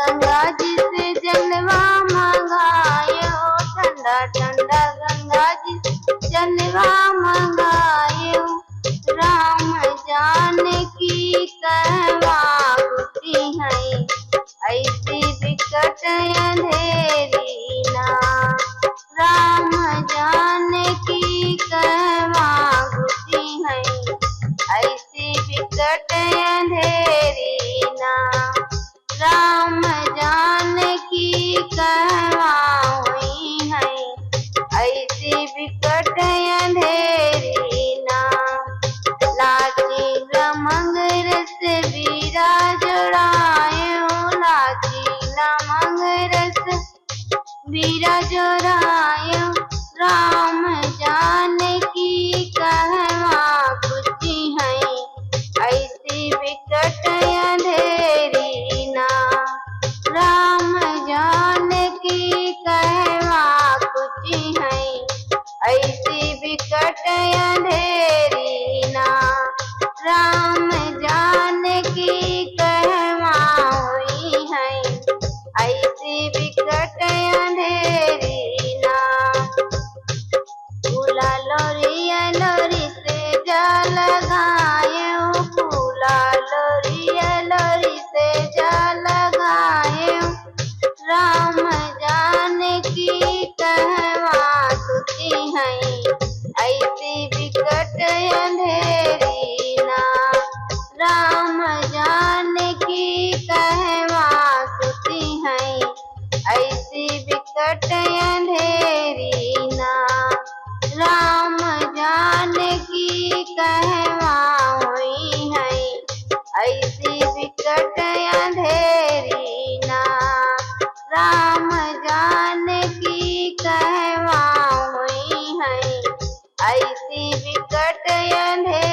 गंगा जी से जलवा मंगायो, ठंडा ठंडा गंगा जी जलवा मंगायो। राम जानकी कहवा गुती है, ऐसी विकट अंधेरी ना। राम जानकी कहवा गुती है, ऐसी विकट अंधेरी ना। राम जानकी कहवा हुई है, ऐसी विकट अंधेरी ना। लाची लमंग रस बीरा जोड़ायो, लाची लमंग रस बीरा जोड़ायो। राम जानकी कहवा गुती है, ऐसी विकट अंधेरी ना। राम जानकी कहवा गुती है, ऐसी विकट अंधेरी ना। राम जानकी कहवा हुई है, ऐसी विकट अंधेरी ना। फूला लोरिया लोरी से जा लगायो, फूला लोरिया लोरी से जा लगायो। राम जानकी कहवा सुती है, ऐसी विकट अंधेरी ना। राम जानकी कहवा सुती है, ऐसी विकट अंधेरी ना। राम जानकी कहवा हुई है, ऐसी विकट अंधेरी ना। राम जानकी कहवा हुई है, ऐसी विकट अंधेरी।